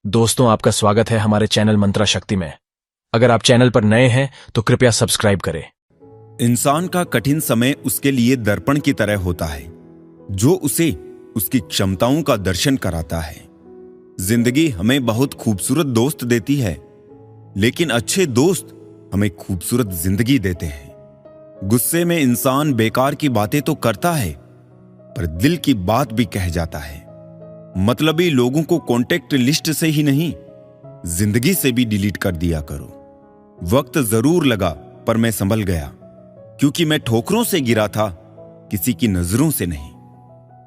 दोस्तों, आपका स्वागत है हमारे चैनल मंत्रा शक्ति में। अगर आप चैनल पर नए हैं तो कृपया सब्सक्राइब करें। इंसान का कठिन समय उसके लिए दर्पण की तरह होता है, जो उसे उसकी क्षमताओं का दर्शन कराता है। जिंदगी हमें बहुत खूबसूरत दोस्त देती है, लेकिन अच्छे दोस्त हमें खूबसूरत जिंदगी देते हैं। गुस्से में इंसान बेकार की बातें तो करता है, पर दिल की बात भी कह जाता है। मतलबी लोगों को कॉन्टेक्ट लिस्ट से ही नहीं, जिंदगी से भी डिलीट कर दिया करो। वक्त जरूर लगा, पर मैं संभल गया, क्योंकि मैं ठोकरों से गिरा था, किसी की नजरों से नहीं।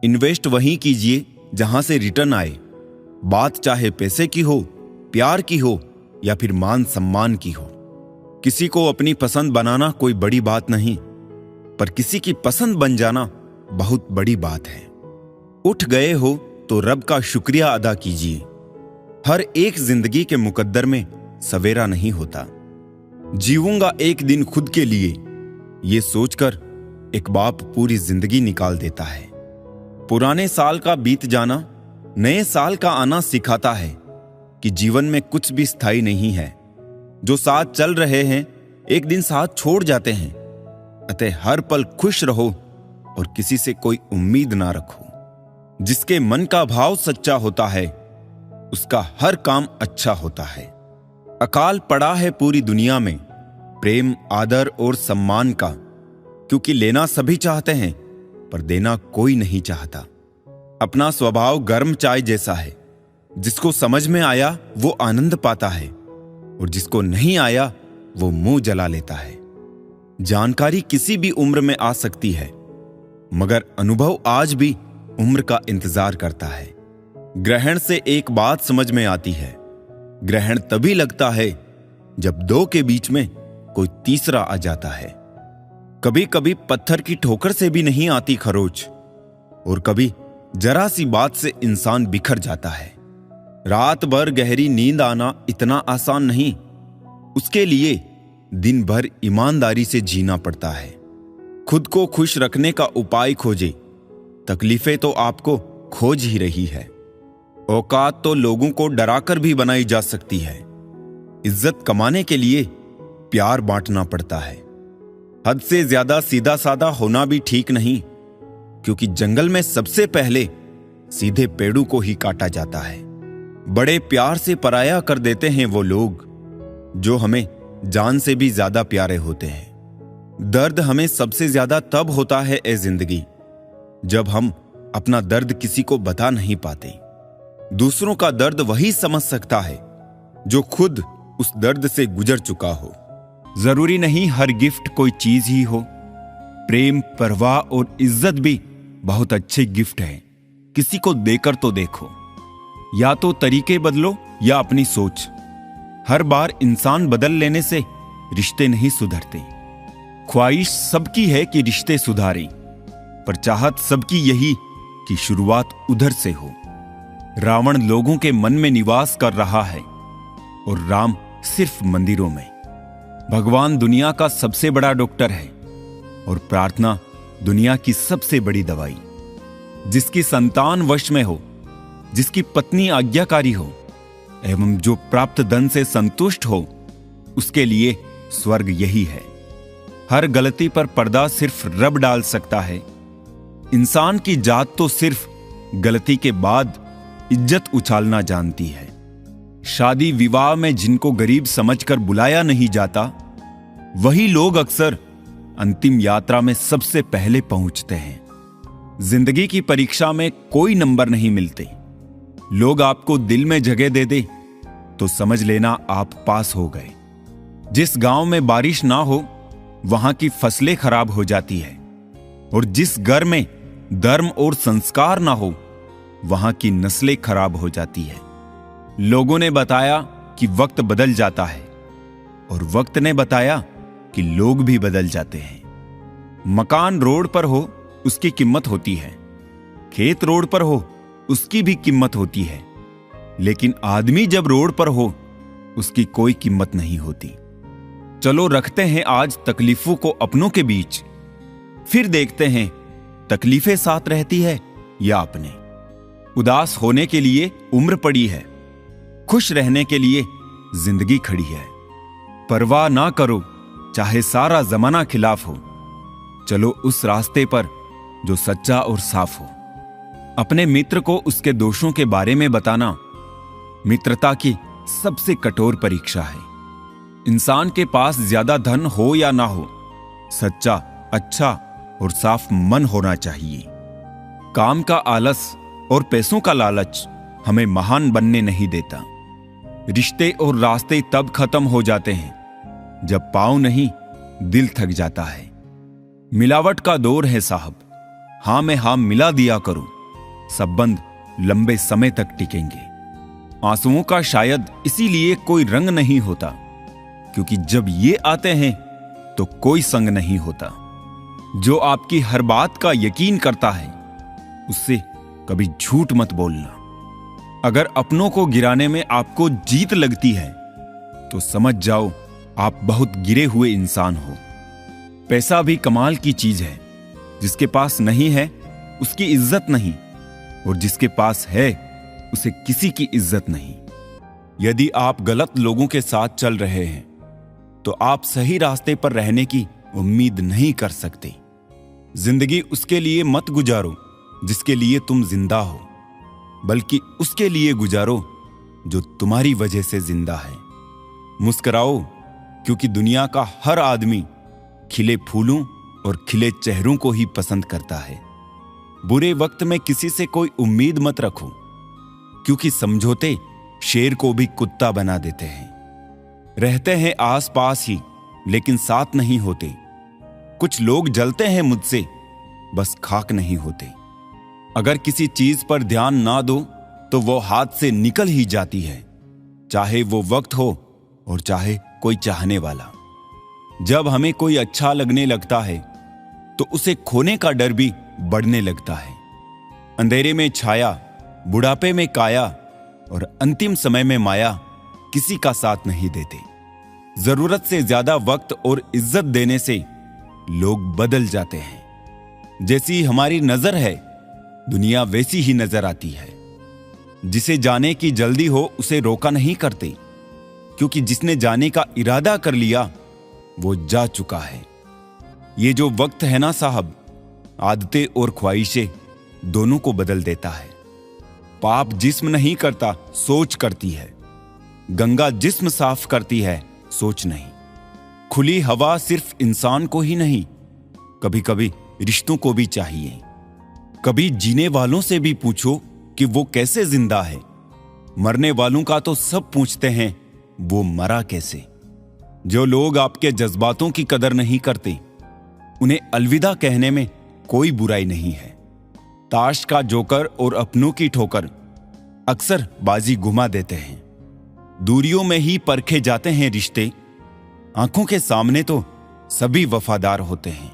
इन्वेस्ट वहीं कीजिए जहां से रिटर्न आए। बात चाहे पैसे की हो, प्यार की हो या फिर मान सम्मान की हो। किसी को अपनी पसंद बनाना कोई बड़ी बात नहीं, पर किसी की पसंद बन जाना बहुत बड़ी बात है। उठ गए हो तो रब का शुक्रिया अदा कीजिए। हर एक जिंदगी के मुकद्दर में सवेरा नहीं होता। जीऊंगा एक दिन खुद के लिए, ये सोचकर एक बाप पूरी जिंदगी निकाल देता है। पुराने साल का बीत जाना नए साल का आना सिखाता है कि जीवन में कुछ भी स्थायी नहीं है। जो साथ चल रहे हैं एक दिन साथ छोड़ जाते हैं। अतः हर पल खुश रहो और किसी से कोई उम्मीद ना रखो। जिसके मन का भाव सच्चा होता है, उसका हर काम अच्छा होता है। अकाल पड़ा है पूरी दुनिया में प्रेम, आदर और सम्मान का, क्योंकि लेना सभी चाहते हैं पर देना कोई नहीं चाहता। अपना स्वभाव गर्म चाय जैसा है, जिसको समझ में आया वो आनंद पाता है, और जिसको नहीं आया वो मुंह जला लेता है। जानकारी किसी भी उम्र में आ सकती है, मगर अनुभव आज भी उम्र का इंतजार करता है। ग्रहण से एक बात समझ में आती है, ग्रहण तभी लगता है जब दो के बीच में कोई तीसरा आ जाता है। कभी कभी पत्थर की ठोकर से भी नहीं आती खरोच, और कभी जरा सी बात से इंसान बिखर जाता है। रात भर गहरी नींद आना इतना आसान नहीं, उसके लिए दिन भर ईमानदारी से जीना पड़ता है। खुद को खुश रखने का उपाय खोजे, तकलीफें तो आपको खोज ही रही है। औकात तो लोगों को डराकर भी बनाई जा सकती है। इज्जत कमाने के लिए प्यार बांटना पड़ता है। हद से ज्यादा सीधा साधा होना भी ठीक नहीं, क्योंकि जंगल में सबसे पहले सीधे पेड़ों को ही काटा जाता है। बड़े प्यार से पराया कर देते हैं वो लोग जो हमें जान से भी ज्यादा प्यारे होते हैं। दर्द हमें सबसे ज्यादा तब होता है ए जिंदगी, जब हम अपना दर्द किसी को बता नहीं पाते। दूसरों का दर्द वही समझ सकता है जो खुद उस दर्द से गुजर चुका हो। जरूरी नहीं हर गिफ्ट कोई चीज ही हो। प्रेम, परवाह और इज्जत भी बहुत अच्छे गिफ्ट हैं। किसी को देकर तो देखो। या तो तरीके बदलो या अपनी सोच। हर बार इंसान बदल लेने से रिश्ते नहीं सुधरते। ख्वाहिश सबकी है कि रिश्ते सुधारें, पर चाहत सबकी यही कि शुरुआत उधर से हो। रावण लोगों के मन में निवास कर रहा है और राम सिर्फ मंदिरों में। भगवान दुनिया का सबसे बड़ा डॉक्टर है और प्रार्थना दुनिया की सबसे बड़ी दवाई। जिसकी संतान वश में हो, जिसकी पत्नी आज्ञाकारी हो, एवं जो प्राप्त धन से संतुष्ट हो, उसके लिए स्वर्ग यही है। हर गलती पर पर्दा सिर्फ रब डाल सकता है। इंसान की जात तो सिर्फ गलती के बाद इज्जत उछालना जानती है। शादी विवाह में जिनको गरीब समझकर बुलाया नहीं जाता, वही लोग अक्सर अंतिम यात्रा में सबसे पहले पहुंचते हैं। जिंदगी की परीक्षा में कोई नंबर नहीं मिलते। लोग आपको दिल में जगह दे दे तो समझ लेना आप पास हो गए। जिस गांव में बारिश ना हो, वहां की फसलें खराब हो जाती है, और जिस घर में धर्म और संस्कार ना हो, वहां की नस्लें खराब हो जाती है। लोगों ने बताया कि वक्त बदल जाता है, और वक्त ने बताया कि लोग भी बदल जाते हैं। मकान रोड पर हो, उसकी कीमत होती है। खेत रोड पर हो, उसकी भी कीमत होती है। लेकिन आदमी जब रोड पर हो, उसकी कोई कीमत नहीं होती। चलो रखते हैं आज तकलीफों को अपनों के बीच, फिर देखते हैं तकलीफें साथ रहती है या अपने। उदास होने के लिए उम्र पड़ी है, खुश रहने के लिए जिंदगी खड़ी है। परवाह ना करो चाहे सारा जमाना खिलाफ हो, चलो उस रास्ते पर जो सच्चा और साफ हो। अपने मित्र को उसके दोषों के बारे में बताना मित्रता की सबसे कठोर परीक्षा है। इंसान के पास ज्यादा धन हो या ना हो, सच्चा, अच्छा और साफ मन होना चाहिए। काम का आलस और पैसों का लालच हमें महान बनने नहीं देता। रिश्ते और रास्ते तब खत्म हो जाते हैं जब पांव नहीं दिल थक जाता है। मिलावट का दौर है साहब, हां में हां मिला दिया करो, संबंध लंबे समय तक टिकेंगे। आंसुओं का शायद इसीलिए कोई रंग नहीं होता, क्योंकि जब ये आते हैं तो कोई संग नहीं होता। जो आपकी हर बात का यकीन करता है उससे कभी झूठ मत बोलना। अगर अपनों को गिराने में आपको जीत लगती है तो समझ जाओ आप बहुत गिरे हुए इंसान हो। पैसा भी कमाल की चीज है, जिसके पास नहीं है उसकी इज्जत नहीं, और जिसके पास है उसे किसी की इज्जत नहीं। यदि आप गलत लोगों के साथ चल रहे हैं तो आप सही रास्ते पर रहने की उम्मीद नहीं कर सकते। जिंदगी उसके लिए मत गुजारो जिसके लिए तुम जिंदा हो, बल्कि उसके लिए गुजारो जो तुम्हारी वजह से जिंदा है। मुस्कुराओ, क्योंकि दुनिया का हर आदमी खिले फूलों और खिले चेहरों को ही पसंद करता है। बुरे वक्त में किसी से कोई उम्मीद मत रखो, क्योंकि समझौते शेर को भी कुत्ता बना देते हैं। रहते हैं आस पास ही लेकिन साथ नहीं होते। कुछ लोग जलते हैं मुझसे, बस खाक नहीं होते। अगर किसी चीज पर ध्यान ना दो तो वो हाथ से निकल ही जाती है, चाहे वो वक्त हो और चाहे कोई चाहने वाला। जब हमें कोई अच्छा लगने लगता है तो उसे खोने का डर भी बढ़ने लगता है। अंधेरे में छाया, बुढ़ापे में काया और अंतिम समय में माया किसी का साथ नहीं देते। जरूरत से ज्यादा वक्त और इज्जत देने से लोग बदल जाते हैं। जैसी हमारी नजर है दुनिया वैसी ही नजर आती है। जिसे जाने की जल्दी हो उसे रोका नहीं करते, क्योंकि जिसने जाने का इरादा कर लिया वो जा चुका है। ये जो वक्त है ना साहब, आदतें और ख्वाहिशें दोनों को बदल देता है। पाप जिस्म नहीं करता, सोच करती है। गंगा जिस्म साफ करती है, सोच नहीं। खुली हवा सिर्फ इंसान को ही नहीं, कभी कभी रिश्तों को भी चाहिए। कभी जीने वालों से भी पूछो कि वो कैसे जिंदा है। मरने वालों का तो सब पूछते हैं, वो मरा कैसे। जो लोग आपके जज्बातों की कदर नहीं करते, उन्हें अलविदा कहने में कोई बुराई नहीं है। ताश का जोकर और अपनों की ठोकर अक्सर बाजी घुमा देते हैं। दूरियों में ही परखे जाते हैं रिश्ते, आंखों के सामने तो सभी वफादार होते हैं।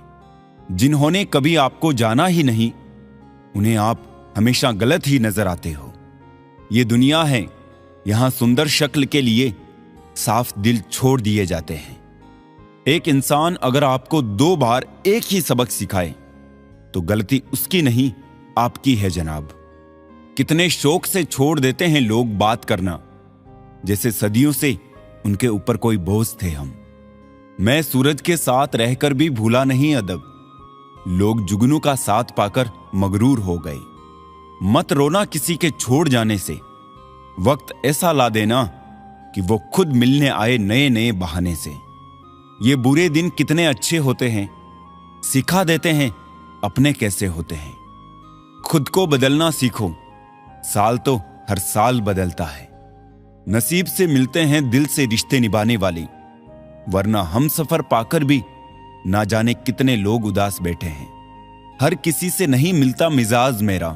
जिन्होंने कभी आपको जाना ही नहीं, उन्हें आप हमेशा गलत ही नजर आते हो। ये दुनिया है, यहां सुंदर शक्ल के लिए साफ दिल छोड़ दिए जाते हैं। एक इंसान अगर आपको 2 बार एक ही सबक सिखाए तो गलती उसकी नहीं, आपकी है जनाब। कितने शौक से छोड़ देते हैं लोग बात करना, जैसे सदियों से उनके ऊपर कोई बोझ थे हम। मैं सूरज के साथ रहकर भी भूला नहीं अदब, लोग जुगनू का साथ पाकर मगरूर हो गए। मत रोना किसी के छोड़ जाने से, वक्त ऐसा ला देना कि वो खुद मिलने आए नए नए बहाने से। ये बुरे दिन कितने अच्छे होते हैं, सिखा देते हैं अपने कैसे होते हैं। खुद को बदलना सीखो, साल तो हर साल बदलता है। नसीब से मिलते हैं दिल से रिश्ते निभाने वाले, वरना हम सफर पाकर भी ना जाने कितने लोग उदास बैठे हैं। हर किसी से नहीं मिलता मिजाज मेरा,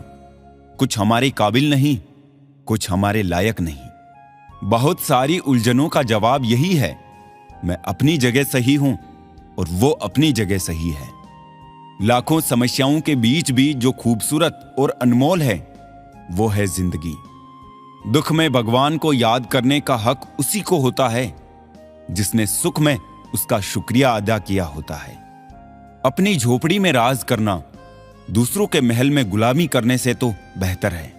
कुछ हमारे काबिल नहीं, कुछ हमारे लायक नहीं। बहुत सारी उलझनों का जवाब यही है, मैं अपनी जगह सही हूं और वो अपनी जगह सही है। लाखों समस्याओं के बीच भी जो खूबसूरत और अनमोल है वो है जिंदगी। दुख में भगवान को याद करने का हक उसी को होता है जिसने सुख में उसका शुक्रिया अदा किया होता है। अपनी झोपड़ी में राज करना दूसरों के महल में गुलामी करने से तो बेहतर है।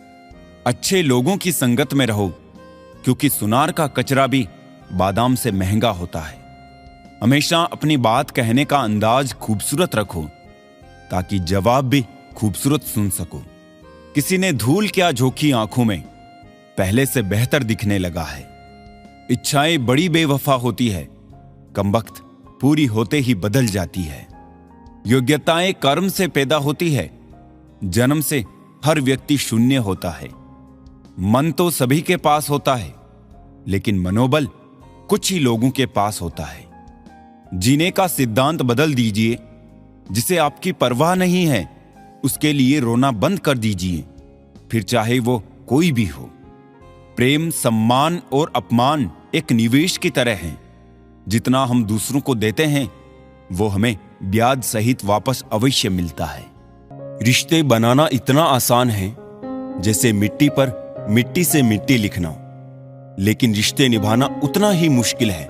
अच्छे लोगों की संगत में रहो, क्योंकि सुनार का कचरा भी बादाम से महंगा होता है। हमेशा अपनी बात कहने का अंदाज खूबसूरत रखो ताकि जवाब भी खूबसूरत सुन सको। किसी ने धूल क्या झोंकी आंखों में, पहले से बेहतर दिखने लगा है। इच्छाएं बड़ी बेवफा होती है, कमबख्त पूरी होते ही बदल जाती है। योग्यताएं कर्म से पैदा होती है, जन्म से हर व्यक्ति शून्य होता है। मन तो सभी के पास होता है, लेकिन मनोबल कुछ ही लोगों के पास होता है। जीने का सिद्धांत बदल दीजिए। जिसे आपकी परवाह नहीं है उसके लिए रोना बंद कर दीजिए, फिर चाहे वो कोई भी हो। प्रेम, सम्मान और अपमान एक निवेश की तरह हैं। जितना हम दूसरों को देते हैं वो हमें ब्याज सहित वापस अवश्य मिलता है। रिश्ते बनाना इतना आसान है जैसे मिट्टी पर मिट्टी से मिट्टी लिखना, लेकिन रिश्ते निभाना उतना ही मुश्किल है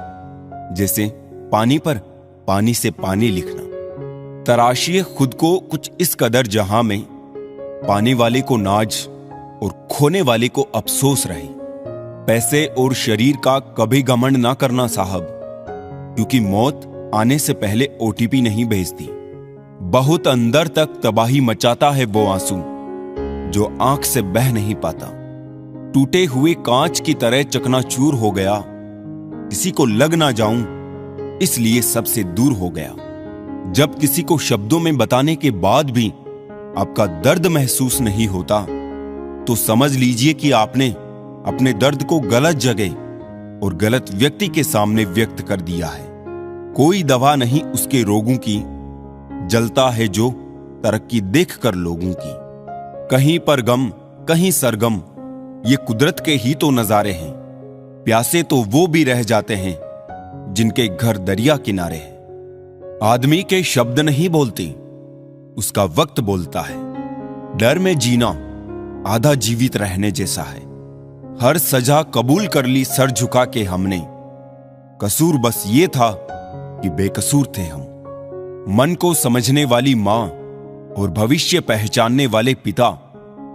जैसे पानी पर पानी से पानी लिखना। तराशिए खुद को कुछ इस कदर जहां में पाने वाले को नाज और खोने वाले को अफसोस रहे। पैसे और शरीर का कभी घमंड ना करना साहब, क्योंकि मौत आने से पहले ओटीपी नहीं भेजती। बहुत अंदर तक तबाही मचाता है वो आंसू जो आंख से बह नहीं पाता। टूटे हुए कांच की तरह चकनाचूर हो गया, किसी को लग ना जाऊं इसलिए सबसे दूर हो गया। जब किसी को शब्दों में बताने के बाद भी आपका दर्द महसूस नहीं होता तो समझ लीजिए कि आपने अपने दर्द को गलत जगह और गलत व्यक्ति के सामने व्यक्त कर दिया है। कोई दवा नहीं उसके रोगों की, जलता है जो तरक्की देखकर लोगों की। कहीं पर गम कहीं सरगम, ये कुदरत के ही तो नजारे हैं। प्यासे तो वो भी रह जाते हैं जिनके घर दरिया किनारे हैं। आदमी के शब्द नहीं बोलते, उसका वक्त बोलता है। डर में जीना आधा जीवित रहने जैसा है। हर सजा कबूल कर ली सर झुका के हमने, कसूर बस ये था कि बेकसूर थे हम। मन को समझने वाली मां और भविष्य पहचानने वाले पिता,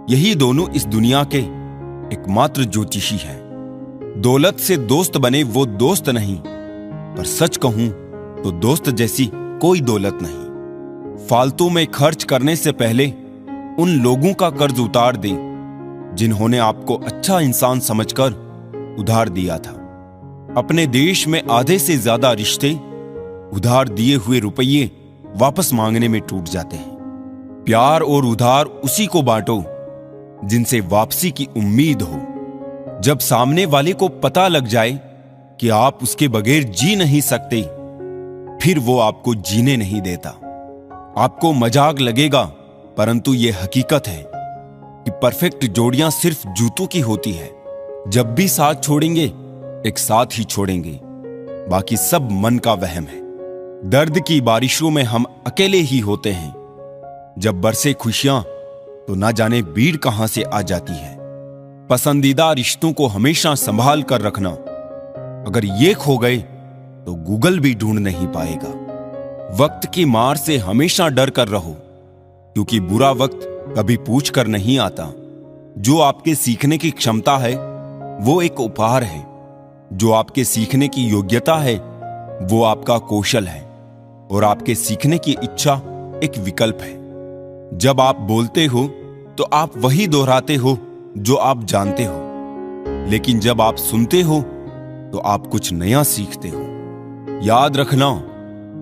यही दोनों इस दुनिया के एकमात्र ज्योतिषी हैं। दौलत से दोस्त बने वो दोस्त नहीं, पर सच कहूं तो दोस्त जैसी कोई दौलत नहीं। फालतू में खर्च करने से पहले उन लोगों का कर्ज उतार दें जिन्होंने आपको अच्छा इंसान समझकर उधार दिया था। अपने देश में आधे से ज्यादा रिश्ते उधार दिए हुए रुपये वापस मांगने में टूट जाते हैं। प्यार और उधार उसी को बांटो जिनसे वापसी की उम्मीद हो। जब सामने वाले को पता लग जाए कि आप उसके बगैर जी नहीं सकते, फिर वो आपको जीने नहीं देता। आपको मजाक लगेगा, परंतु यह हकीकत है कि परफेक्ट जोड़ियां सिर्फ जूतों की होती है। जब भी साथ छोड़ेंगे एक साथ ही छोड़ेंगे, बाकी सब मन का वहम है। दर्द की बारिशों में हम अकेले ही होते हैं। जब बरसे खुशियां तो ना जाने भीड़ कहां से आ जाती है। पसंदीदा रिश्तों को हमेशा संभाल कर रखना। अगर ये खो गए तो गूगल भी ढूंढ नहीं पाएगा। वक्त की मार से हमेशा डर कर रहो, क्योंकि बुरा वक्त कभी पूछ कर नहीं आता। जो आपके सीखने की क्षमता है वो एक उपहार है, जो आपके सीखने की योग्यता है वो आपका कौशल है, और आपके सीखने की इच्छा एक विकल्प है। जब आप बोलते हो तो आप वही दोहराते हो जो आप जानते हो, लेकिन जब आप सुनते हो तो आप कुछ नया सीखते हो। याद रखना,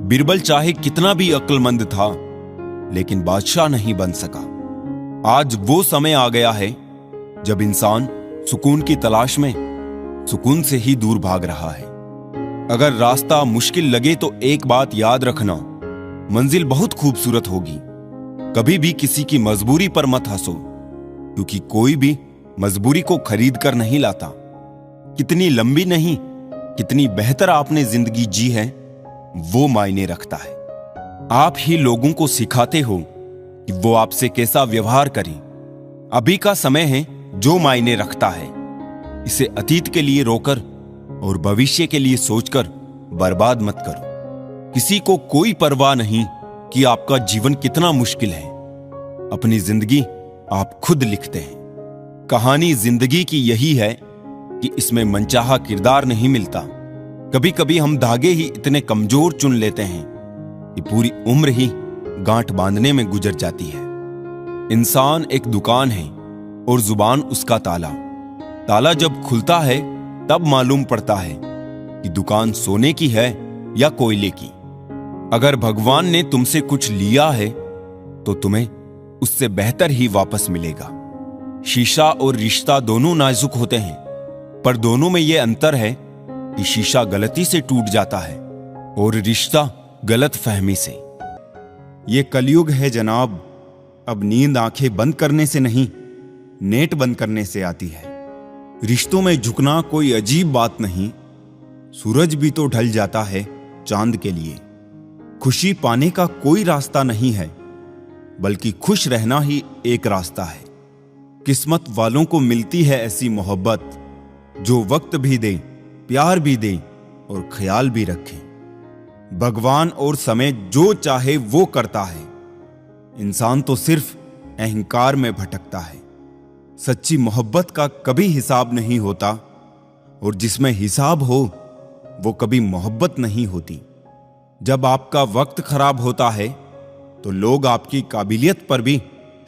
बिरबल चाहे कितना भी अक्लमंद था, लेकिन बादशाह नहीं बन सका। आज वो समय आ गया है जब इंसान सुकून की तलाश में सुकून से ही दूर भाग रहा है। अगर रास्ता मुश्किल लगे तो एक बात याद रखना, मंजिल बहुत खूबसूरत होगी। कभी भी किसी की मजबूरी पर मत हंसो, क्योंकि कोई भी मजबूरी को खरीद कर नहीं लाता। कितनी लंबी नहीं, कितनी बेहतर आपने जिंदगी जी है वो मायने रखता है। आप ही लोगों को सिखाते हो कि वो आपसे कैसा व्यवहार करें। अभी का समय है जो मायने रखता है। इसे अतीत के लिए रोकर और भविष्य के लिए सोचकर बर्बाद मत करो। किसी को कोई परवाह नहीं कि आपका जीवन कितना मुश्किल है। अपनी जिंदगी आप खुद लिखते हैं। कहानी जिंदगी की यही है कि इसमें मनचाहा किरदार नहीं मिलता। कभी कभी हम धागे ही इतने कमजोर चुन लेते हैं कि पूरी उम्र ही गांठ बांधने में गुजर जाती है। इंसान एक दुकान है और जुबान उसका ताला। ताला जब खुलता है तब मालूम पड़ता है कि दुकान सोने की है या कोयले की। अगर भगवान ने तुमसे कुछ लिया है तो तुम्हें उससे बेहतर ही वापस मिलेगा। शीशा और रिश्ता दोनों नाजुक होते हैं, पर दोनों में यह अंतर है कि शीशा गलती से टूट जाता है और रिश्ता गलत फहमी से। ये कलयुग है जनाब, अब नींद आंखें बंद करने से नहीं, नेट बंद करने से आती है। रिश्तों में झुकना कोई अजीब बात नहीं, सूरज भी तो ढल जाता है चांद के लिए। खुशी पाने का कोई रास्ता नहीं है, बल्कि खुश रहना ही एक रास्ता है। किस्मत वालों को मिलती है ऐसी मोहब्बत जो वक्त भी दे, प्यार भी दे और ख्याल भी रखे। भगवान और समय जो चाहे वो करता है, इंसान तो सिर्फ अहंकार में भटकता है। सच्ची मोहब्बत का कभी हिसाब नहीं होता और जिसमें हिसाब हो वो कभी मोहब्बत नहीं होती। जब आपका वक्त खराब होता है तो लोग आपकी काबिलियत पर भी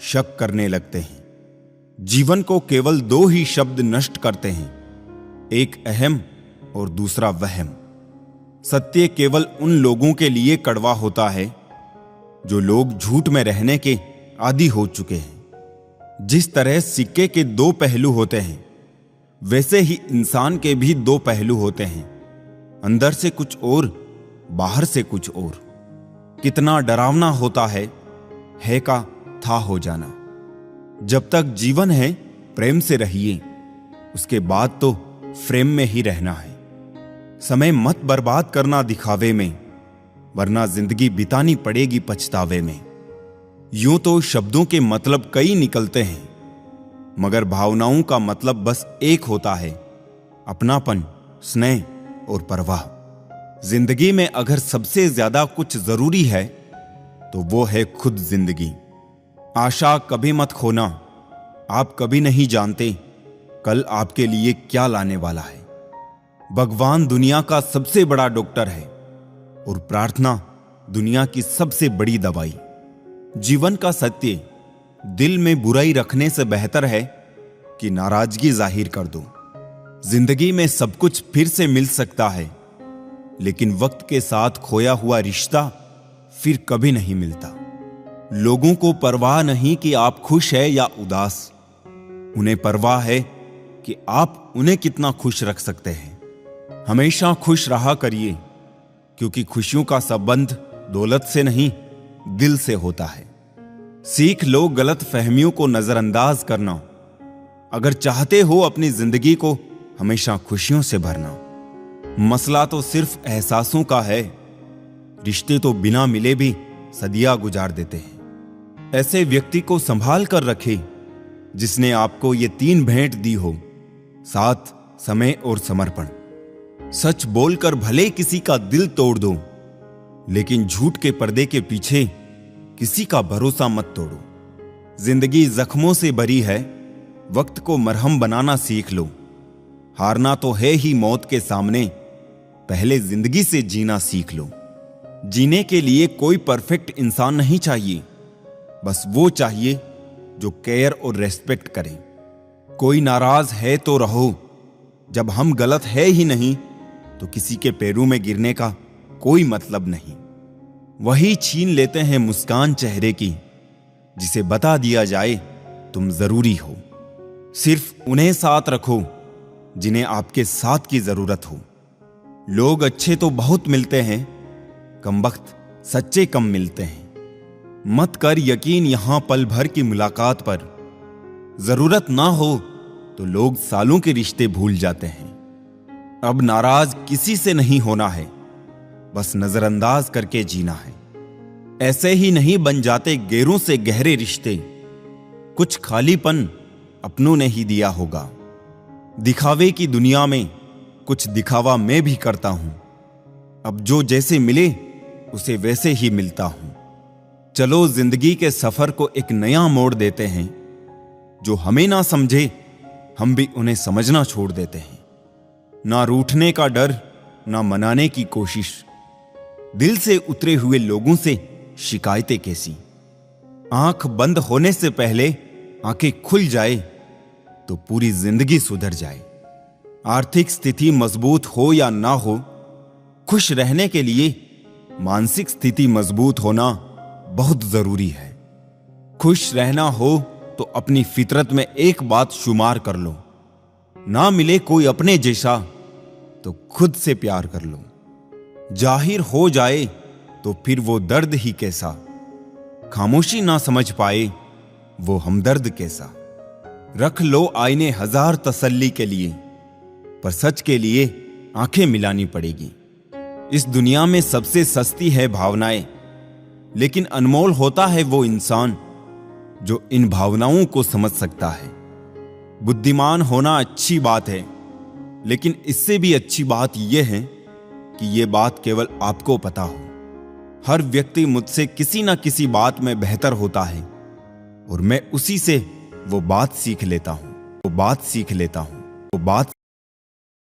शक करने लगते हैं। जीवन को केवल दो ही शब्द नष्ट करते हैं, एक अहम और दूसरा वहम। सत्य केवल उन लोगों के लिए कड़वा होता है जो लोग झूठ में रहने के आदी हो चुके हैं। जिस तरह सिक्के के दो पहलू होते हैं, वैसे ही इंसान के भी दो पहलू होते हैं, अंदर से कुछ और, बाहर से कुछ और। कितना डरावना होता है का था हो जाना। जब तक जीवन है प्रेम से रहिए, उसके बाद तो फ्रेम में ही रहना है। समय मत बर्बाद करना दिखावे में, वरना जिंदगी बितानी पड़ेगी पछतावे में। यूं तो शब्दों के मतलब कई निकलते हैं, मगर भावनाओं का मतलब बस एक होता है, अपनापन, स्नेह और परवाह। जिंदगी में अगर सबसे ज्यादा कुछ जरूरी है तो वो है खुद जिंदगी। आशा कभी मत खोना, आप कभी नहीं जानते कल आपके लिए क्या लाने वाला है। भगवान दुनिया का सबसे बड़ा डॉक्टर है और प्रार्थना दुनिया की सबसे बड़ी दवाई। जीवन का सत्य, दिल में बुराई रखने से बेहतर है कि नाराजगी जाहिर कर दो। जिंदगी में सब कुछ फिर से मिल सकता है, लेकिन वक्त के साथ खोया हुआ रिश्ता फिर कभी नहीं मिलता। लोगों को परवाह नहीं कि आप खुश हैं या उदास, उन्हें परवाह है कि आप उन्हें कितना खुश रख सकते हैं। हमेशा खुश रहा करिए, क्योंकि खुशियों का संबंध दौलत से नहीं, दिल से होता है। सीख लो गलत फहमियों को नजरअंदाज करना, अगर चाहते हो अपनी जिंदगी को हमेशा खुशियों से भरना। मसला तो सिर्फ एहसासों का है, रिश्ते तो बिना मिले भी सदियां गुजार देते हैं। ऐसे व्यक्ति को संभाल कर रखे जिसने आपको ये 3 भेंट दी हो, साथ, समय और समर्पण। सच बोलकर भले किसी का दिल तोड़ दो, लेकिन झूठ के पर्दे के पीछे किसी का भरोसा मत तोड़ो। जिंदगी जख्मों से भरी है, वक्त को मरहम बनाना सीख लो। हारना तो है ही मौत के सामने, पहले जिंदगी से जीना सीख लो। जीने के लिए कोई परफेक्ट इंसान नहीं चाहिए, बस वो चाहिए जो केयर और रेस्पेक्ट करे। कोई नाराज है तो रहो, जब हम गलत है ही नहीं तो किसी के पैरों में गिरने का कोई मतलब नहीं। वही छीन लेते हैं मुस्कान चेहरे की, जिसे बता दिया जाए तुम जरूरी हो। सिर्फ उन्हें साथ रखो जिन्हें आपके साथ की जरूरत हो। लोग अच्छे तो बहुत मिलते हैं, कमबख्त सच्चे कम मिलते हैं। मत कर यकीन यहां पल भर की मुलाकात पर, जरूरत ना हो तो लोग सालों के रिश्ते भूल जाते हैं। अब नाराज किसी से नहीं होना है, बस नजरअंदाज करके जीना है। ऐसे ही नहीं बन जाते गैरों से गहरे रिश्ते, कुछ खालीपन अपनों ने ही दिया होगा। दिखावे की दुनिया में कुछ दिखावा मैं भी करता हूं, अब जो जैसे मिले उसे वैसे ही मिलता हूं। चलो जिंदगी के सफर को एक नया मोड़ देते हैं, जो हमें ना समझे हम भी उन्हें समझना छोड़ देते हैं। ना रूठने का डर, ना मनाने की कोशिश। दिल से उतरे हुए लोगों से शिकायतें कैसी। आंख बंद होने से पहले आंखें खुल जाए तो पूरी जिंदगी सुधर जाए। आर्थिक स्थिति मजबूत हो या ना हो, खुश रहने के लिए मानसिक स्थिति मजबूत होना बहुत जरूरी है। खुश रहना हो तो अपनी फितरत में एक बात शुमार कर लो, ना मिले कोई अपने जैसा तो खुद से प्यार कर लो। जाहिर हो जाए तो फिर वो दर्द ही कैसा, खामोशी ना समझ पाए वो हमदर्द कैसा। रख लो आईने हजार तसल्ली के लिए, पर सच के लिए आंखें मिलानी पड़ेगी। इस दुनिया में सबसे सस्ती है भावनाएं, लेकिन अनमोल होता है वो इंसान जो इन भावनाओं को समझ सकता है। बुद्धिमान होना अच्छी बात है, लेकिन इससे भी अच्छी बात यह है कि यह बात केवल आपको पता हो। हर व्यक्ति मुझसे किसी ना किसी बात में बेहतर होता है और मैं उसी से वो बात सीख लेता हूं।